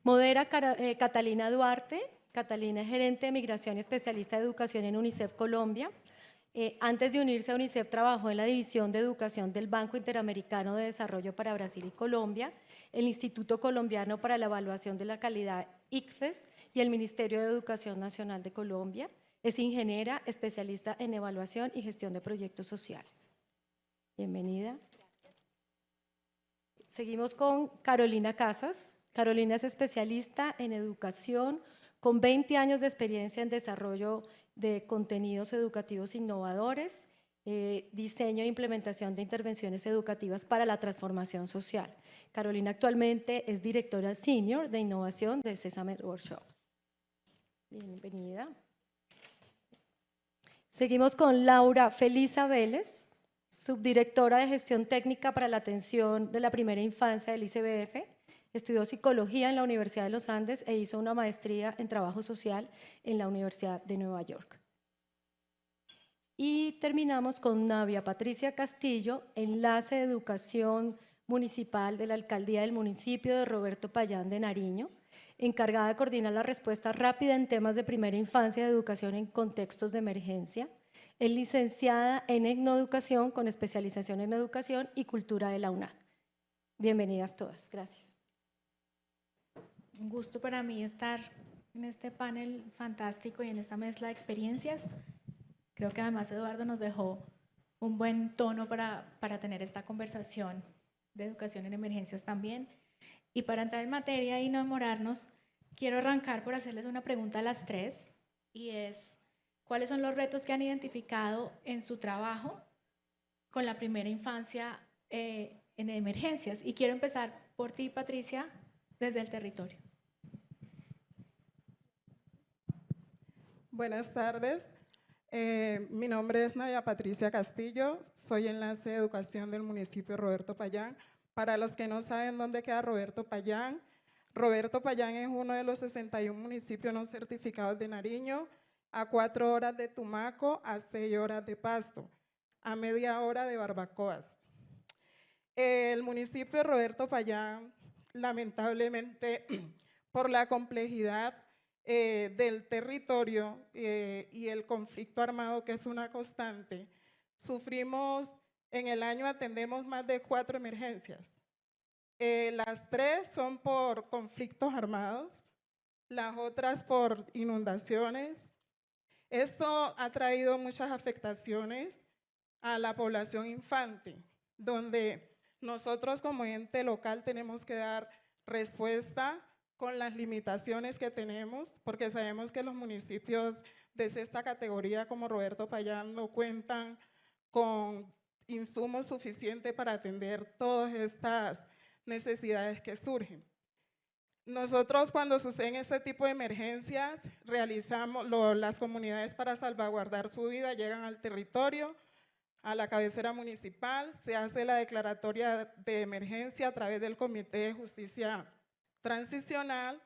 Modera Catalina Duarte. Catalina es gerente de migración y especialista de educación en UNICEF Colombia. Antes de unirse a UNICEF trabajó en la División de Educación del Banco Interamericano de Desarrollo para Brasil y Colombia, el Instituto Colombiano para la Evaluación de la Calidad ICFES y el Ministerio de Educación Nacional de Colombia. Es ingeniera, especialista en evaluación y gestión de proyectos sociales. Bienvenida. Seguimos con Carolina Casas. Carolina es especialista en educación con 20 años de experiencia en desarrollo de contenidos educativos innovadores, diseño e implementación de intervenciones educativas para la transformación social. Carolina actualmente es directora senior de innovación de Sesame Workshop. Bienvenida. Seguimos con Laura Felisa Vélez, subdirectora de gestión técnica para la atención de la primera infancia del ICBF. Estudió psicología en la Universidad de los Andes e hizo una maestría en trabajo social en la Universidad de Nueva York. Y terminamos con Navia Patricia Castillo, enlace de educación municipal de la alcaldía del municipio de Roberto Payán de Nariño, encargada de coordinar la respuesta rápida en temas de primera infancia y de educación en contextos de emergencia. Es licenciada en etnoeducación con especialización en educación y cultura de la UNAD. Bienvenidas todas, gracias. Un gusto para mí estar en este panel fantástico y en esta mezcla de experiencias. Creo que además Eduardo nos dejó un buen tono para tener esta conversación de educación en emergencias también. Y para entrar en materia y no demorarnos, quiero arrancar por hacerles una pregunta a las tres, y es, ¿cuáles son los retos que han identificado en su trabajo con la primera infancia en emergencias? Y quiero empezar por ti, Patricia, desde el territorio. Buenas tardes. Mi nombre es Navia Patricia Castillo, soy enlace de educación del municipio Roberto Payán. Para los que no saben dónde queda Roberto Payán es uno de los 61 municipios no certificados de Nariño, a 4 horas de Tumaco, a 6 horas de Pasto, a media hora de Barbacoas. El municipio de Roberto Payán, lamentablemente, por la complejidad del territorio y el conflicto armado, que es una constante, en el año atendemos más de 4 emergencias. Las 3 son por conflictos armados, las otras por inundaciones. Esto ha traído muchas afectaciones a la población infante, donde nosotros como ente local tenemos que dar respuesta con las limitaciones que tenemos, porque sabemos que los municipios de esta categoría como Roberto Payán no cuentan con insumos suficientes para atender todas estas necesidades que surgen. Nosotros cuando suceden este tipo de emergencias, realizamos, las comunidades para salvaguardar su vida llegan al territorio, a la cabecera municipal, se hace la declaratoria de emergencia a través del Comité de Justicia Transicional.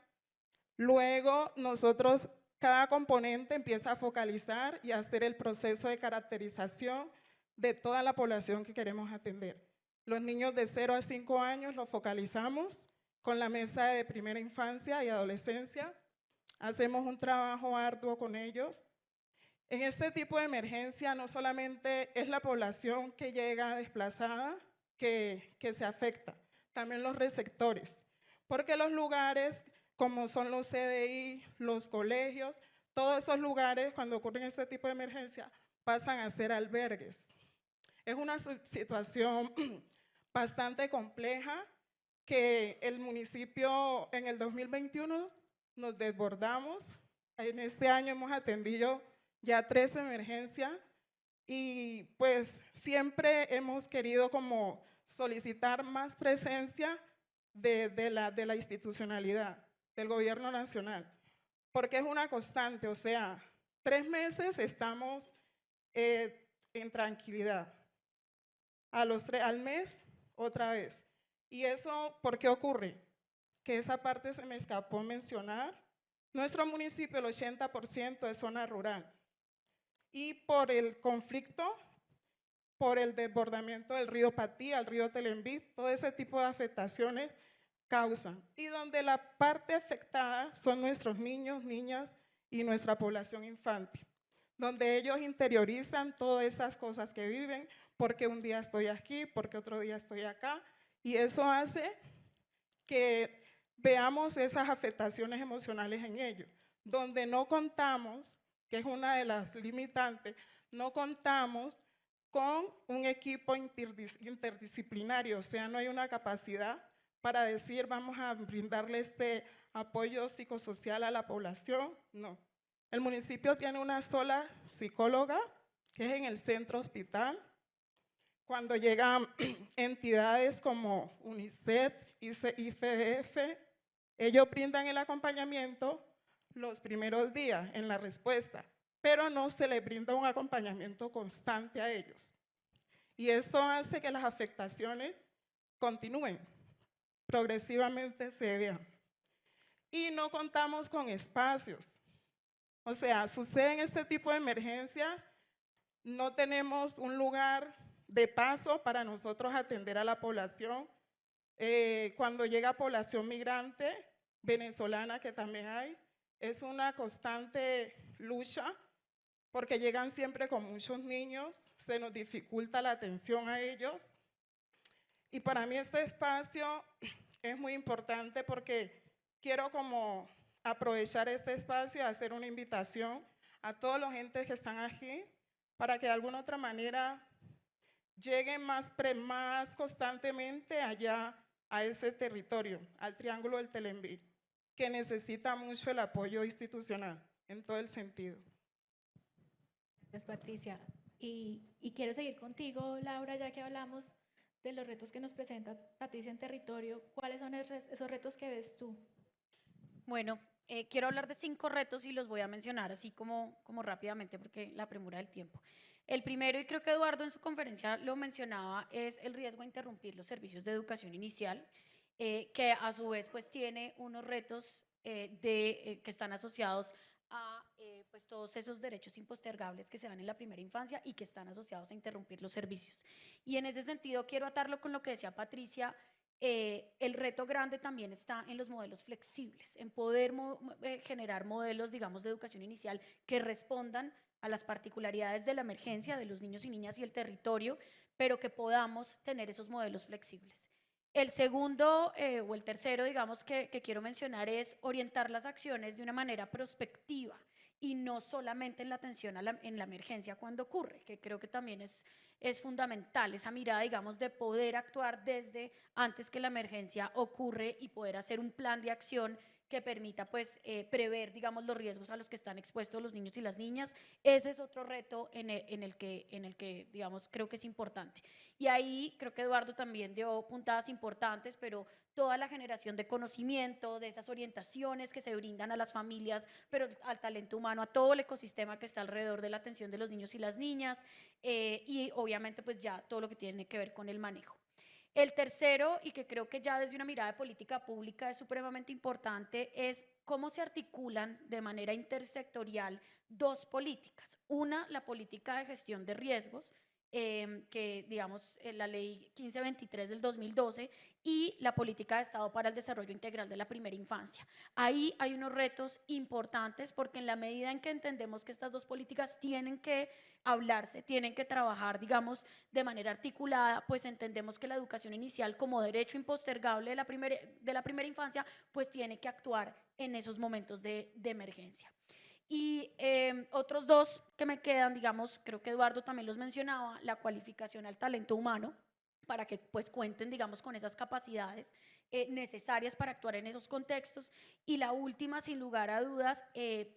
Luego nosotros, cada componente empieza a focalizar y a hacer el proceso de caracterización de toda la población que queremos atender. Los niños de 0 a 5 años los focalizamos con la mesa de primera infancia y adolescencia. Hacemos un trabajo arduo con ellos. En este tipo de emergencia no solamente es la población que llega desplazada que se afecta, también los receptores, porque los lugares como son los CDI, los colegios, todos esos lugares cuando ocurren este tipo de emergencia pasan a ser albergues. Es una situación bastante compleja que el municipio en el 2021 nos desbordamos. En este año hemos atendido ya 13 emergencias y pues siempre hemos querido como solicitar más presencia de la institucionalidad, del gobierno nacional, porque es una constante, o sea, 3 meses estamos en tranquilidad, al mes otra vez. ¿Y eso por qué ocurre? Que esa parte se me escapó mencionar. Nuestro municipio, el 80% es zona rural. Y por el conflicto, por el desbordamiento del río Patí, al río Telembí, todo ese tipo de afectaciones causan y donde la parte afectada son nuestros niños, niñas y nuestra población infantil, donde ellos interiorizan todas esas cosas que viven, porque un día estoy aquí, porque otro día estoy acá, y eso hace que veamos esas afectaciones emocionales en ellos, donde no contamos, que es una de las limitantes, no contamos con un equipo interdisciplinario, o sea, no hay una capacidad para decir vamos a brindarle este apoyo psicosocial a la población, no. El municipio tiene una sola psicóloga, que es en el centro hospital. Cuando llegan entidades como UNICEF, IFF, ellos brindan el acompañamiento los primeros días en la respuesta, pero no se les brinda un acompañamiento constante a ellos. Y esto hace que las afectaciones continúen, progresivamente se vean. Y no contamos con espacios. O sea, suceden este tipo de emergencias, no tenemos un lugar de paso para nosotros atender a la población. Cuando llega población migrante, venezolana que también hay, es una constante lucha porque llegan siempre con muchos niños, se nos dificulta la atención a ellos. Y para mí este espacio es muy importante porque quiero como aprovechar este espacio y hacer una invitación a todos los entes que están aquí para que de alguna otra manera lleguen más constantemente allá a ese territorio, al Triángulo del Telembí, que necesita mucho el apoyo institucional en todo el sentido. Gracias, Patricia. Y quiero seguir contigo, Laura, ya que hablamos de los retos que nos presenta Patricia en territorio. ¿Cuáles son esos retos que ves tú? Bueno, quiero hablar de 5 retos y los voy a mencionar así como rápidamente porque la premura del tiempo. El primero, y creo que Eduardo en su conferencia lo mencionaba, es el riesgo de interrumpir los servicios de educación inicial, que a su vez pues tiene unos retos que están asociados a pues todos esos derechos impostergables que se dan en la primera infancia y que están asociados a interrumpir los servicios. Y en ese sentido quiero atarlo con lo que decía Patricia. El reto grande también está en los modelos flexibles, en poder generar modelos, digamos, de educación inicial que respondan a las particularidades de la emergencia de los niños y niñas y el territorio, pero que podamos tener esos modelos flexibles. El segundo o el tercero, digamos, que quiero mencionar es orientar las acciones de una manera prospectiva y no solamente en la atención en la emergencia cuando ocurre, que creo que también es fundamental, esa mirada, digamos, de poder actuar desde antes que la emergencia ocurre y poder hacer un plan de acción que permita pues prever, digamos, los riesgos a los que están expuestos los niños y las niñas. Ese es otro reto en el que, digamos, creo que es importante. Y ahí creo que Eduardo también dio puntadas importantes, pero toda la generación de conocimiento, de esas orientaciones que se brindan a las familias, pero al talento humano, a todo el ecosistema que está alrededor de la atención de los niños y las niñas, y obviamente pues ya todo lo que tiene que ver con el manejo. El tercero, y que creo que ya desde una mirada de política pública es supremamente importante, es cómo se articulan de manera intersectorial 2 políticas. Una, la política de gestión de riesgos, que digamos la ley 1523 del 2012 y la política de Estado para el desarrollo integral de la primera infancia. Ahí hay unos retos importantes porque en la medida en que entendemos que estas 2 políticas tienen que hablarse, tienen que trabajar, digamos, de manera articulada, pues entendemos que la educación inicial como derecho impostergable de la primera infancia, pues tiene que actuar en esos momentos de emergencia. Y otros 2 que me quedan, digamos, creo que Eduardo también los mencionaba, la cualificación al talento humano, para que pues cuenten, digamos, con esas capacidades necesarias para actuar en esos contextos. Y la última, sin lugar a dudas,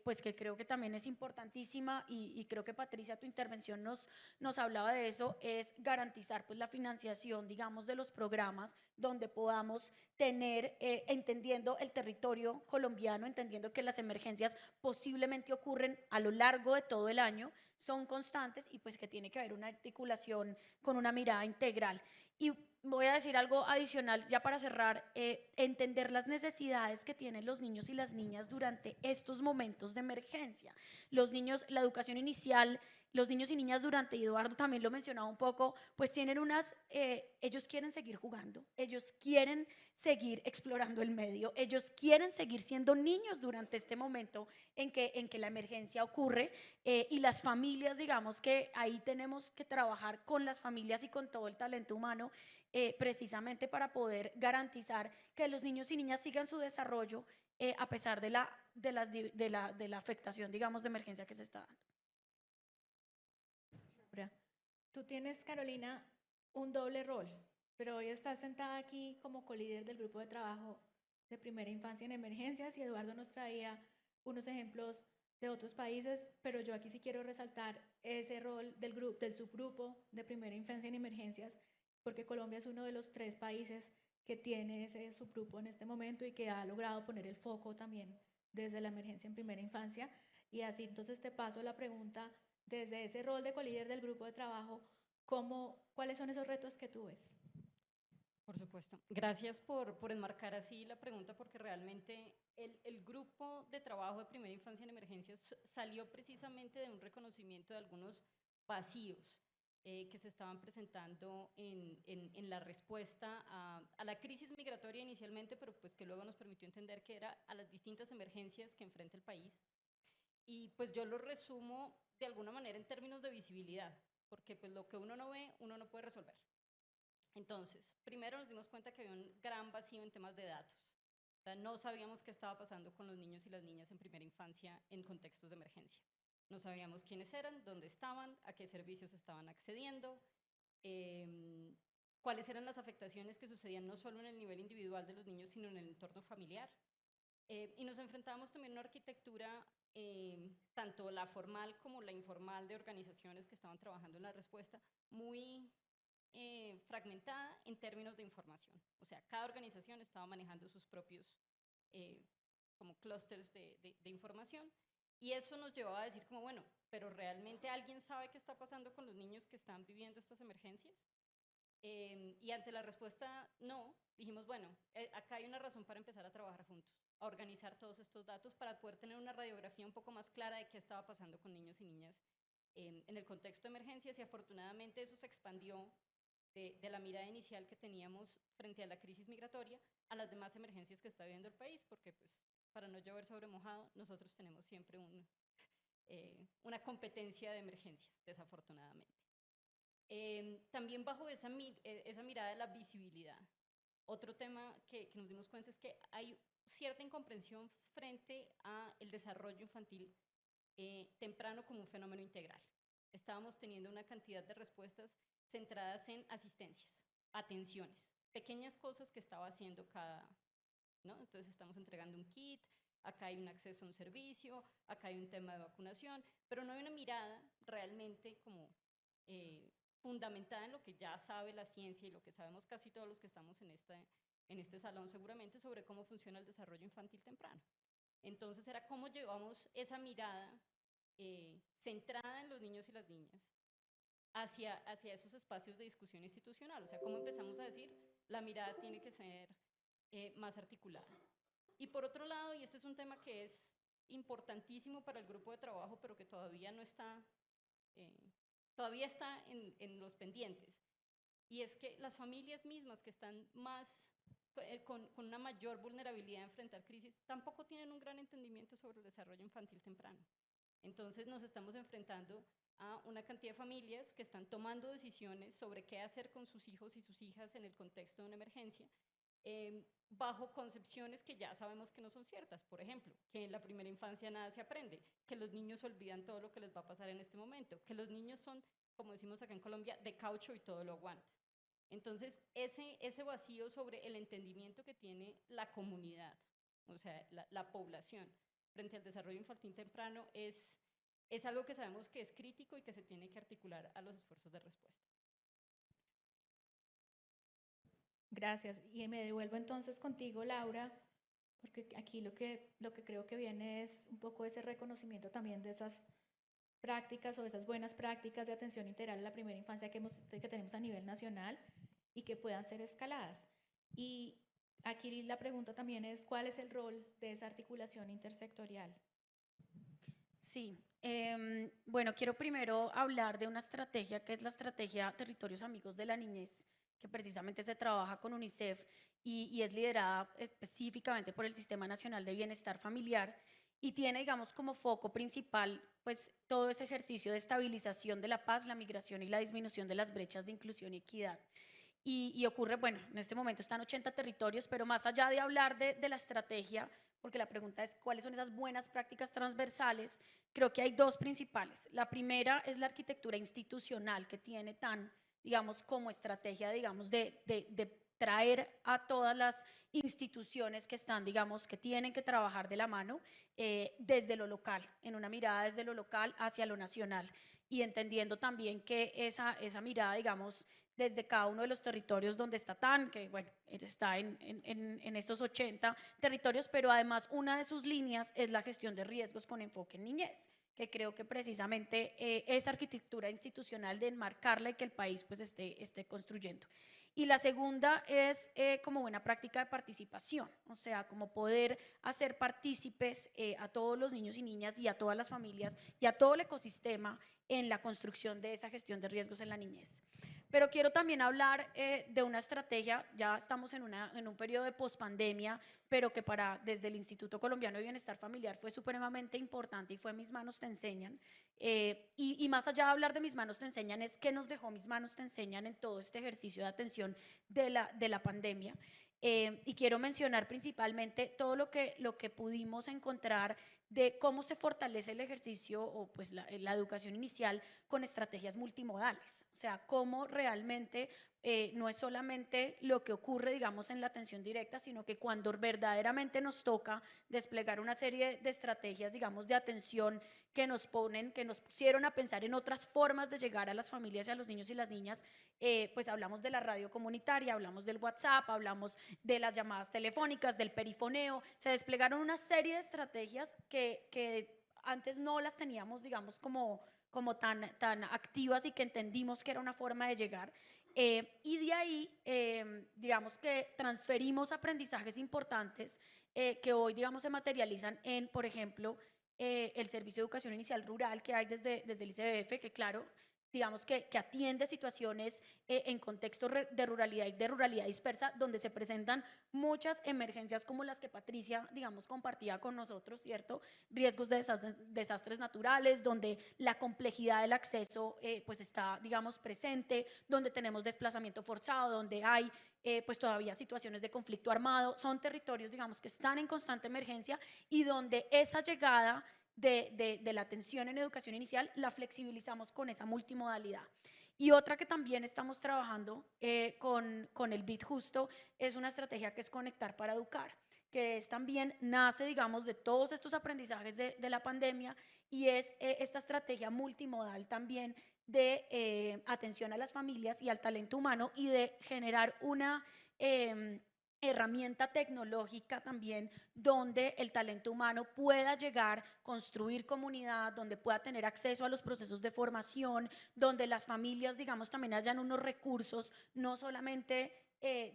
pues que creo que también es importantísima y creo que Patricia, tu intervención nos hablaba de eso, es garantizar pues la financiación, digamos, de los programas donde podamos tener, entendiendo el territorio colombiano, entendiendo que las emergencias posiblemente ocurren a lo largo de todo el año, son constantes y pues que tiene que haber una articulación con una mirada integral. Y voy a decir algo adicional ya para cerrar, entender las necesidades que tienen los niños y las niñas durante estos momentos de emergencia. Los niños, la educación inicial los niños y niñas durante, y Eduardo también lo mencionaba un poco, pues tienen ellos quieren seguir jugando, ellos quieren seguir explorando el medio, ellos quieren seguir siendo niños durante este momento en que la emergencia ocurre, y las familias, digamos que ahí tenemos que trabajar con las familias y con todo el talento humano, precisamente para poder garantizar que los niños y niñas sigan su desarrollo, a pesar de la afectación, digamos, de emergencia que se está dando. Tú tienes, Carolina, un doble rol, pero hoy estás sentada aquí como colíder del grupo de trabajo de primera infancia en emergencias y Eduardo nos traía unos ejemplos de otros países, pero yo aquí sí quiero resaltar ese rol del subgrupo de primera infancia en emergencias, porque Colombia es uno de los 3 países que tiene ese subgrupo en este momento y que ha logrado poner el foco también desde la emergencia en primera infancia. Y así entonces te paso la pregunta desde ese rol de colíder del grupo de trabajo, ¿cuáles son esos retos que tú ves? Por supuesto. Gracias por enmarcar así la pregunta, porque realmente el grupo de trabajo de primera infancia en emergencias salió precisamente de un reconocimiento de algunos vacíos que se estaban presentando en la respuesta a la crisis migratoria inicialmente, pero pues que luego nos permitió entender que era a las distintas emergencias que enfrenta el país. Y pues yo lo resumo de alguna manera en términos de visibilidad, porque pues lo que uno no ve, uno no puede resolver. Entonces, primero nos dimos cuenta que había un gran vacío en temas de datos. O sea, no sabíamos qué estaba pasando con los niños y las niñas en primera infancia en contextos de emergencia. No sabíamos quiénes eran, dónde estaban, a qué servicios estaban accediendo, cuáles eran las afectaciones que sucedían no solo en el nivel individual de los niños, sino en el entorno familiar. Y nos enfrentábamos también a una arquitectura, tanto la formal como la informal, de organizaciones que estaban trabajando en la respuesta, muy fragmentada en términos de información. O sea, cada organización estaba manejando sus propios como clústeres de información, y eso nos llevaba a decir como, bueno, pero ¿realmente alguien sabe qué está pasando con los niños que están viviendo estas emergencias? Y ante la respuesta no, dijimos, bueno, acá hay una razón para empezar a trabajar juntos, a organizar todos estos datos para poder tener una radiografía un poco más clara de qué estaba pasando con niños y niñas en el contexto de emergencias, y afortunadamente eso se expandió de la mirada inicial que teníamos frente a la crisis migratoria a las demás emergencias que está viviendo el país, porque pues para no llover sobre mojado, nosotros tenemos siempre una competencia de emergencias, desafortunadamente. También bajo esa mirada de la visibilidad, otro tema que nos dimos cuenta es que hay cierta incomprensión frente al desarrollo infantil temprano como un fenómeno integral. Estábamos teniendo una cantidad de respuestas centradas en asistencias, atenciones, pequeñas cosas que estaba haciendo ¿no? Entonces estamos entregando un kit, acá hay un acceso a un servicio, acá hay un tema de vacunación, pero no hay una mirada realmente como fundamentada en lo que ya sabe la ciencia y lo que sabemos casi todos los que estamos en este salón seguramente, sobre cómo funciona el desarrollo infantil temprano. Entonces era cómo llevamos esa mirada centrada en los niños y las niñas hacia esos espacios de discusión institucional. O sea, cómo empezamos a decir, la mirada tiene que ser más articulada. Y por otro lado, y este es un tema que es importantísimo para el grupo de trabajo, pero que todavía no está, todavía está en los pendientes, y es que las familias mismas que están más con una mayor vulnerabilidad a enfrentar crisis, tampoco tienen un gran entendimiento sobre el desarrollo infantil temprano. Entonces nos estamos enfrentando a una cantidad de familias que están tomando decisiones sobre qué hacer con sus hijos y sus hijas en el contexto de una emergencia, bajo concepciones que ya sabemos que no son ciertas. Por ejemplo, que en la primera infancia nada se aprende, que los niños olvidan todo lo que les va a pasar en este momento, que los niños son, como decimos acá en Colombia, de caucho y todo lo aguanta. Entonces, ese vacío sobre el entendimiento que tiene la comunidad, o sea, la población, frente al desarrollo infantil temprano es algo que sabemos que es crítico y que se tiene que articular a los esfuerzos de respuesta. Gracias. Y me devuelvo entonces contigo, Laura, porque aquí lo que creo que viene es un poco ese reconocimiento también de esas prácticas o esas buenas prácticas de atención integral a la primera infancia que tenemos a nivel nacional y que puedan ser escaladas. Y aquí la pregunta también es, ¿cuál es el rol de esa articulación intersectorial? Sí, bueno, quiero primero hablar de una estrategia que es la estrategia Territorios Amigos de la Niñez, que precisamente se trabaja con UNICEF y es liderada específicamente por el Sistema Nacional de Bienestar Familiar y tiene, digamos, como foco principal, pues, todo ese ejercicio de estabilización de la paz, la migración y la disminución de las brechas de inclusión y equidad. Y ocurre, bueno, en este momento están 80 territorios, pero más allá de hablar de la estrategia, porque la pregunta es cuáles son esas buenas prácticas transversales, creo que hay dos principales. La primera es la arquitectura institucional que tiene tan, digamos, como estrategia, digamos, de traer a todas las instituciones que están, digamos, que tienen que trabajar de la mano desde lo local, en una mirada desde lo local hacia lo nacional y entendiendo también que esa mirada, digamos, desde cada uno de los territorios donde está TAN, que bueno, está en estos 80 territorios, pero además una de sus líneas es la gestión de riesgos con enfoque en niñez, que creo que precisamente esa arquitectura institucional de enmarcarla y que el país pues esté construyendo. Y la segunda es como buena práctica de participación, o sea, como poder hacer partícipes a todos los niños y niñas y a todas las familias y a todo el ecosistema en la construcción de esa gestión de riesgos en la niñez. Pero quiero también hablar de una estrategia, ya estamos en un periodo de pospandemia, pero que desde el Instituto Colombiano de Bienestar Familiar fue supremamente importante y fue Mis Manos Te Enseñan. Y más allá de hablar de Mis Manos Te Enseñan, es qué nos dejó Mis Manos Te Enseñan en todo este ejercicio de atención de la pandemia. Y quiero mencionar principalmente todo lo que pudimos encontrar de cómo se fortalece el ejercicio o pues la educación inicial con estrategias multimodales. O sea, cómo realmente no es solamente lo que ocurre, digamos, en la atención directa, sino que cuando verdaderamente nos toca desplegar una serie de estrategias, digamos, de atención que nos pusieron a pensar en otras formas de llegar a las familias y a los niños y las niñas, pues hablamos de la radio comunitaria, hablamos del WhatsApp, hablamos de las llamadas telefónicas, del perifoneo, se desplegaron una serie de estrategias que antes no las teníamos, digamos, como tan activas y que entendimos que era una forma de llegar. Y de ahí, digamos que transferimos aprendizajes importantes que hoy, digamos, se materializan en, por ejemplo, el Servicio de Educación Inicial Rural que hay desde el ICBF, que claro, digamos que atiende situaciones en contextos de ruralidad y de ruralidad dispersa, donde se presentan muchas emergencias como las que Patricia, digamos, compartía con nosotros, ¿cierto? Riesgos de desastres naturales, donde la complejidad del acceso pues está, digamos, presente, donde tenemos desplazamiento forzado, donde hay pues todavía situaciones de conflicto armado. Son territorios, digamos, que están en constante emergencia y donde esa llegada de la atención en educación inicial la flexibilizamos con esa multimodalidad. Y otra que también estamos trabajando con el BID justo es una estrategia que es Conectar para Educar, que es también nace, digamos, de todos estos aprendizajes de la pandemia y es esta estrategia multimodal también de atención a las familias y al talento humano y de generar una herramienta tecnológica también donde el talento humano pueda llegar, construir comunidad, donde pueda tener acceso a los procesos de formación, donde las familias, digamos, también hayan unos recursos, no solamente,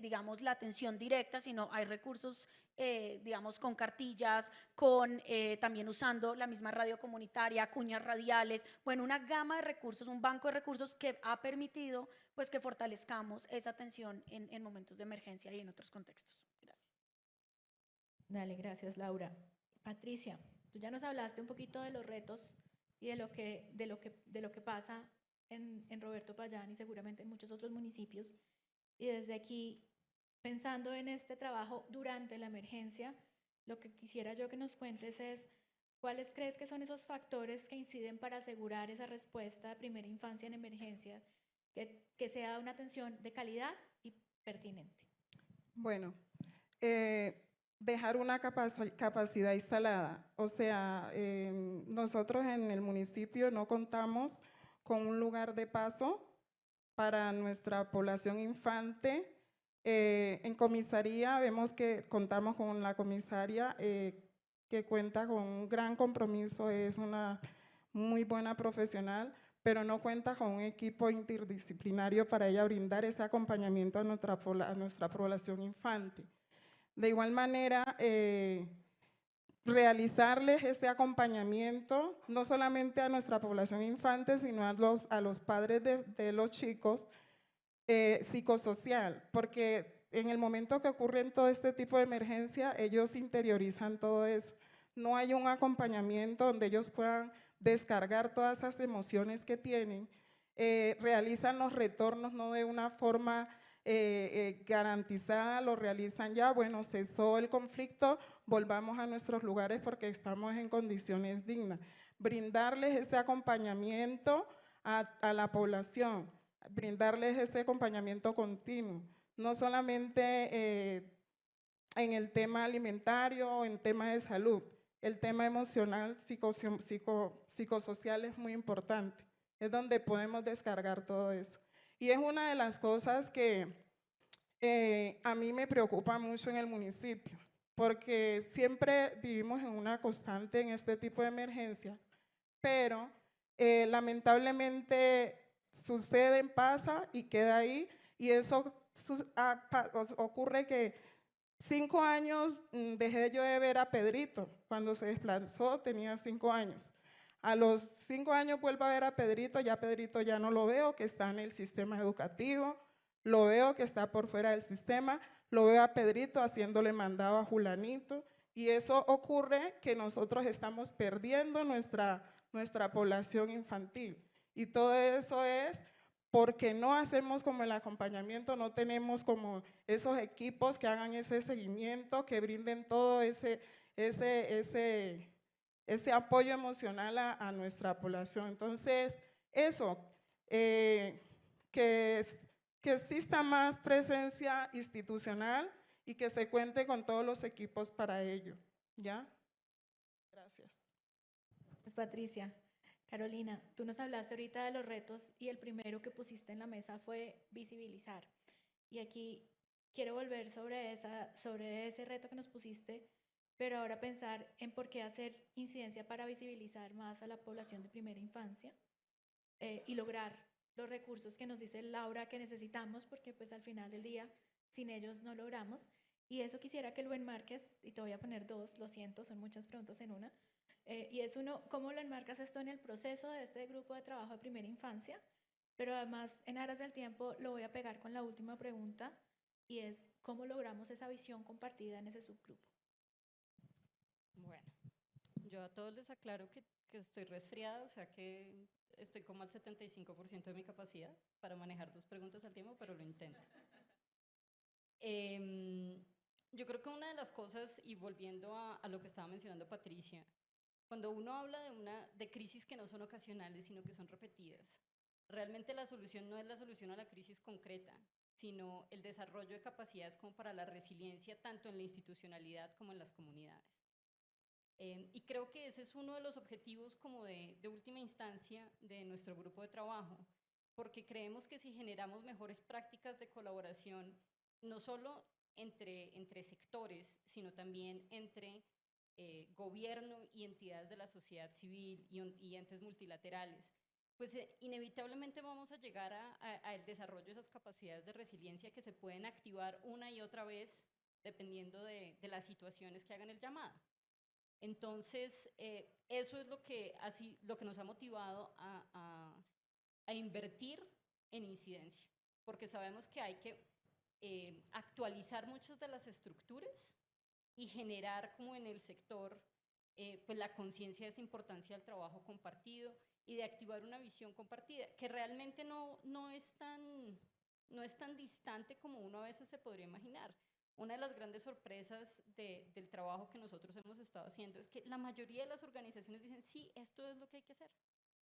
digamos, la atención directa, sino hay recursos, digamos, con cartillas, también usando la misma radio comunitaria, cuñas radiales, bueno, una gama de recursos, un banco de recursos que ha permitido pues que fortalezcamos esa atención en momentos de emergencia y en otros contextos. Gracias. Dale, gracias, Laura. Patricia, tú ya nos hablaste un poquito de los retos y de lo que pasa en Roberto Payán y seguramente en muchos otros municipios. Y desde aquí, pensando en este trabajo durante la emergencia, lo que quisiera yo que nos cuentes es cuáles crees que son esos factores que inciden para asegurar esa respuesta de primera infancia en emergencia, que sea una atención de calidad y pertinente. Bueno, dejar una capacidad instalada. O sea, nosotros en el municipio no contamos con un lugar de paso para nuestra población infante. En comisaría vemos que contamos con la comisaria que cuenta con un gran compromiso, es una muy buena profesional, pero no cuenta con un equipo interdisciplinario para ella brindar ese acompañamiento a nuestra población infante. De igual manera, realizarles ese acompañamiento, no solamente a nuestra población infante, sino a los padres de los chicos, psicosocial, porque en el momento que ocurren todo este tipo de emergencia, ellos interiorizan todo eso. No hay un acompañamiento donde ellos puedan descargar todas esas emociones que tienen, realizan los retornos no de una forma garantizada, lo realizan ya, bueno, cesó el conflicto, volvamos a nuestros lugares porque estamos en condiciones dignas. Brindarles ese acompañamiento a la población, brindarles ese acompañamiento continuo, no solamente en el tema alimentario o en tema de salud, el tema emocional, psicosocial es muy importante, es donde podemos descargar todo eso. Y es una de las cosas que a mí me preocupa mucho en el municipio, porque siempre vivimos en una constante en este tipo de emergencia, pero lamentablemente sucede, pasa y queda ahí, y eso ocurre que 5 años dejé yo de ver a Pedrito. Cuando se desplazó tenía 5 años. A los 5 años vuelvo a ver a Pedrito, ya Pedrito ya no lo veo, que está en el sistema educativo, lo veo que está por fuera del sistema, lo veo a Pedrito haciéndole mandado a Julanito, y eso ocurre que nosotros estamos perdiendo nuestra población infantil. Y todo eso es porque no hacemos como el acompañamiento, no tenemos como esos equipos que hagan ese seguimiento, que brinden todo ese apoyo emocional a nuestra población. Entonces, eso, que exista más presencia institucional y que se cuente con todos los equipos para ello. ¿Ya? Gracias. Pues Patricia, Carolina, tú nos hablaste ahorita de los retos y el primero que pusiste en la mesa fue visibilizar. Y aquí quiero volver sobre ese reto que nos pusiste, pero ahora pensar en por qué hacer incidencia para visibilizar más a la población de primera infancia y lograr los recursos que nos dice Laura que necesitamos, porque pues al final del día sin ellos no logramos. Y eso quisiera que lo enmarques, y te voy a poner dos, lo siento, son muchas preguntas en una. Y es uno, ¿cómo lo enmarcas esto en el proceso de este grupo de trabajo de primera infancia? Pero además, en aras del tiempo, lo voy a pegar con la última pregunta, y es, ¿cómo logramos esa visión compartida en ese subgrupo? Bueno, yo a todos les aclaro que estoy resfriada, o sea que estoy como al 75% de mi capacidad para manejar 2 preguntas al tiempo, pero lo intento. Yo creo que una de las cosas, y volviendo a lo que estaba mencionando Patricia, cuando uno habla de crisis que no son ocasionales, sino que son repetidas, realmente la solución no es la solución a la crisis concreta, sino el desarrollo de capacidades como para la resiliencia, tanto en la institucionalidad como en las comunidades. Y creo que ese es uno de los objetivos como de última instancia de nuestro grupo de trabajo, porque creemos que si generamos mejores prácticas de colaboración, no solo entre sectores, sino también entre gobierno y entidades de la sociedad civil y entes multilaterales, pues inevitablemente vamos a llegar al desarrollo de esas capacidades de resiliencia que se pueden activar una y otra vez dependiendo de las situaciones que hagan el llamado. Entonces, eso es lo que nos ha motivado a invertir en incidencia, porque sabemos que hay que actualizar muchas de las estructuras y generar como en el sector pues la conciencia de esa importancia del trabajo compartido y de activar una visión compartida, que realmente no es tan distante como uno a veces se podría imaginar. Una de las grandes sorpresas del trabajo que nosotros hemos estado haciendo es que la mayoría de las organizaciones dicen, sí, esto es lo que hay que hacer.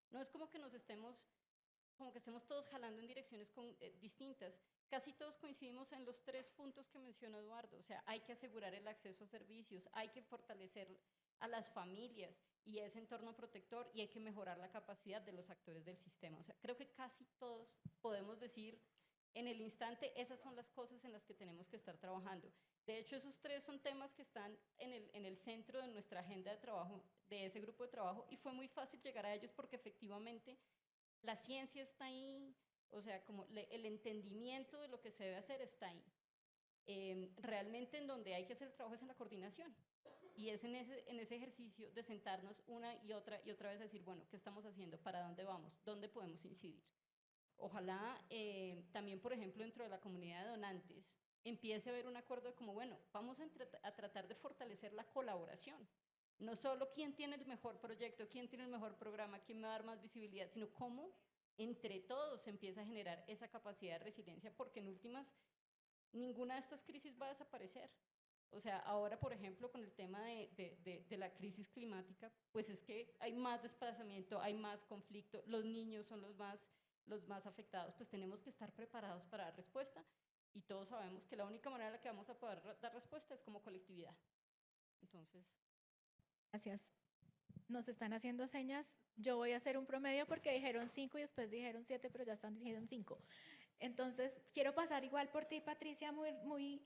No es como que estemos todos jalando en direcciones distintas. Casi todos coincidimos en los 3 puntos que mencionó Eduardo. O sea, hay que asegurar el acceso a servicios, hay que fortalecer a las familias y ese entorno protector, y hay que mejorar la capacidad de los actores del sistema. O sea, creo que casi todos podemos decir en el instante, esas son las cosas en las que tenemos que estar trabajando. De hecho, esos 3 son temas que están en el centro de nuestra agenda de trabajo, de ese grupo de trabajo, y fue muy fácil llegar a ellos porque efectivamente la ciencia está ahí, o sea, como el entendimiento de lo que se debe hacer está ahí. Realmente en donde hay que hacer el trabajo es en la coordinación. Y es en ese ejercicio de sentarnos una y otra vez a decir, bueno, ¿qué estamos haciendo? ¿Para dónde vamos? ¿Dónde podemos incidir? Ojalá también, por ejemplo, dentro de la comunidad de donantes, empiece a haber un acuerdo de como, bueno, vamos a tratar de fortalecer la colaboración. No solo quién tiene el mejor proyecto, quién tiene el mejor programa, quién me va a dar más visibilidad, sino cómo entre todos se empieza a generar esa capacidad de resiliencia, porque en últimas, ninguna de estas crisis va a desaparecer. O sea, ahora, por ejemplo, con el tema de la crisis climática, pues es que hay más desplazamiento, hay más conflicto, los niños son los más afectados, pues tenemos que estar preparados para dar respuesta, y todos sabemos que la única manera en la que vamos a poder dar respuesta es como colectividad. Entonces, Gracias. Nos están haciendo señas. Yo voy a hacer un promedio porque dijeron 5 y después dijeron 7, pero ya están diciendo 5. Entonces, quiero pasar igual por ti, Patricia, muy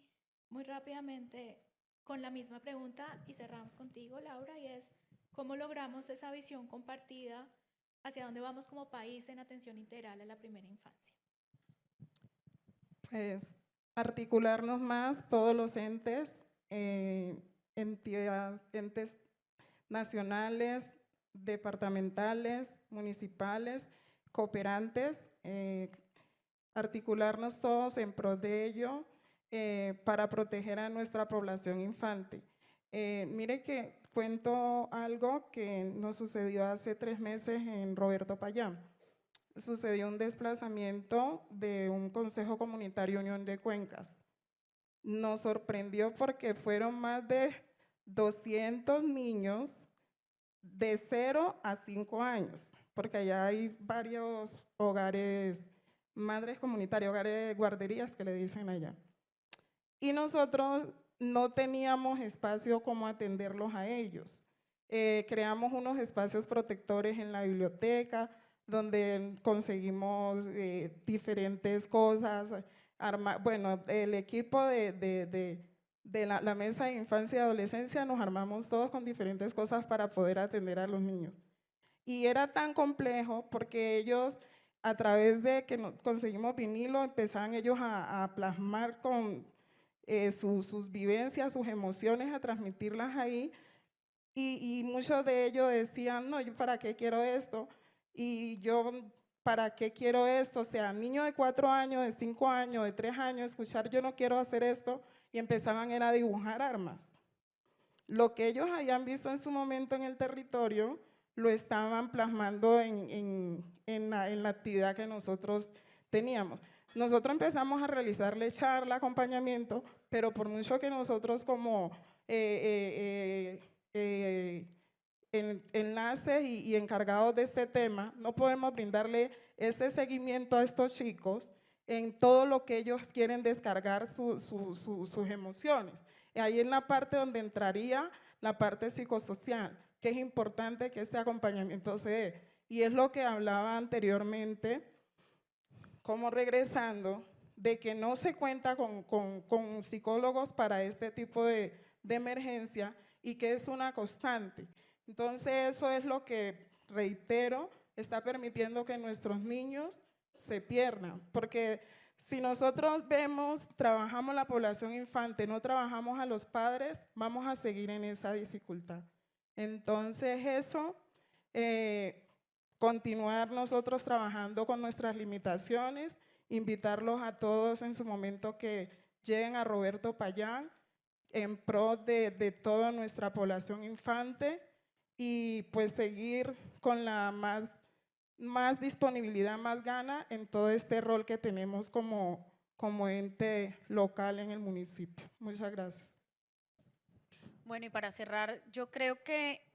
rápidamente con la misma pregunta y cerramos contigo, Laura, y es, ¿cómo logramos esa visión compartida hacia dónde vamos como país en atención integral a la primera infancia? Pues articularnos más todos los entes, entes nacionales, departamentales, municipales, cooperantes, articularnos todos en pro de ello para proteger a nuestra población infante. Mire que cuento algo que nos sucedió hace 3 meses en Roberto Payán. Sucedió un desplazamiento de un Consejo Comunitario Unión de Cuencas. Nos sorprendió porque fueron más de 200 niños de 0 a 5 años, porque allá hay varios hogares, madres comunitarias, hogares, guarderías que le dicen allá. Y nosotros no teníamos espacio como atenderlos a ellos. Creamos unos espacios protectores en la biblioteca, donde conseguimos diferentes cosas, bueno, el equipo de la mesa de infancia y adolescencia nos armamos todos con diferentes cosas para poder atender a los niños. Y era tan complejo porque ellos, a través de que conseguimos vinilo, empezaban ellos a plasmar con sus vivencias, sus emociones, a transmitirlas ahí. Y muchos de ellos decían, no, ¿yo para qué quiero esto? Y yo, ¿para qué quiero esto? O sea, niños de 4 años, de 5 años, de 3 años, escuchar yo no quiero hacer esto, y empezaban a dibujar armas. Lo que ellos habían visto en su momento en el territorio, lo estaban plasmando en la actividad que nosotros teníamos. Nosotros empezamos a realizarle charla, acompañamiento, pero por mucho que nosotros como enlaces y encargados de este tema, no podemos brindarle ese seguimiento a estos chicos en todo lo que ellos quieren descargar sus emociones. Y ahí en la parte donde entraría la parte psicosocial, que es importante que ese acompañamiento se dé. Y es lo que hablaba anteriormente, como regresando, de que no se cuenta con psicólogos para este tipo de emergencia y que es una constante. Entonces eso es lo que, reitero, está permitiendo que nuestros niños se pierdan, porque si nosotros vemos, trabajamos la población infante, no trabajamos a los padres, vamos a seguir en esa dificultad. Entonces eso, continuar nosotros trabajando con nuestras limitaciones, invitarlos a todos en su momento que lleguen a Roberto Payán en pro de toda nuestra población infante y pues seguir con la más disponibilidad, más gana en todo este rol que tenemos como ente local en el municipio. Muchas gracias. Bueno, y para cerrar, yo creo que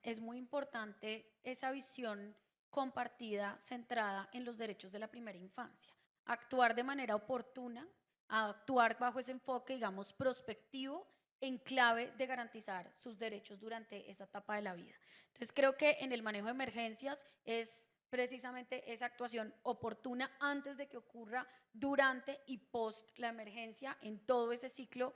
es muy importante esa visión compartida, centrada en los derechos de la primera infancia. Actuar de manera oportuna, actuar bajo ese enfoque, digamos, prospectivo, en clave de garantizar sus derechos durante esa etapa de la vida. Entonces, creo que en el manejo de emergencias es precisamente esa actuación oportuna antes de que ocurra, durante y post la emergencia, en todo ese ciclo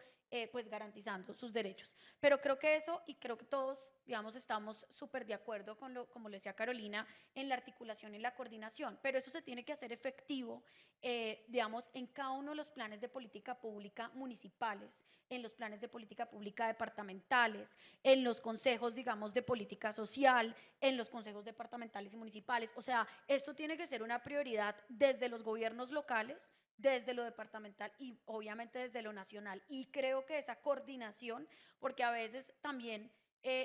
pues garantizando sus derechos. Pero creo que eso, y creo que todos, digamos, estamos súper de acuerdo con lo, como lo decía Carolina, en la articulación y la coordinación, pero eso se tiene que hacer efectivo, digamos, en cada uno de los planes de política pública municipales, en los planes de política pública departamentales, en los consejos, digamos, de política social, en los consejos departamentales y municipales. O sea, esto tiene que ser una prioridad desde los gobiernos locales, desde lo departamental y obviamente desde lo nacional. Y creo que esa coordinación, porque a veces también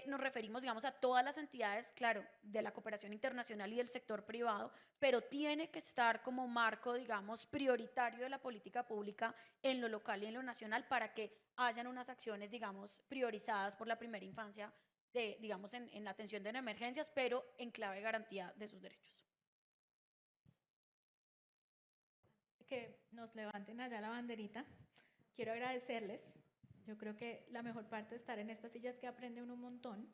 nos referimos, digamos, a todas las entidades, claro, de la cooperación internacional y del sector privado, pero tiene que estar como marco, digamos, prioritario de la política pública en lo local y en lo nacional para que hayan unas acciones, digamos, priorizadas por la primera infancia, de, digamos, en la atención de emergencias, pero en clave de garantía de sus derechos. Que nos levanten allá la banderita. Quiero agradecerles. Yo creo que la mejor parte de estar en esta silla es que aprende uno un montón.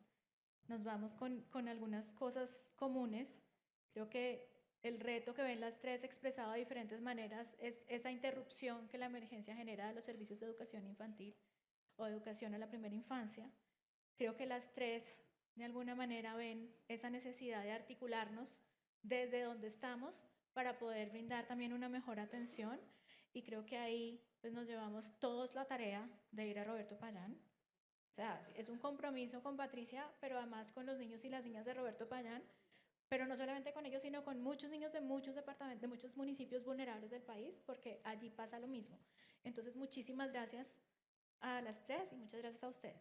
Nos vamos con algunas cosas comunes. Creo que el reto que ven las tres expresado de diferentes maneras es esa interrupción que la emergencia genera de los servicios de educación infantil o de educación a la primera infancia. Creo que las tres de alguna manera ven esa necesidad de articularnos desde donde estamos para poder brindar también una mejor atención, y creo que ahí pues nos llevamos todos la tarea de ir a Roberto Payán. O sea, es un compromiso con Patricia, pero además con los niños y las niñas de Roberto Payán, pero no solamente con ellos, sino con muchos niños de muchos departamentos, de muchos municipios vulnerables del país, porque allí pasa lo mismo. Entonces, muchísimas gracias a las tres y muchas gracias a ustedes.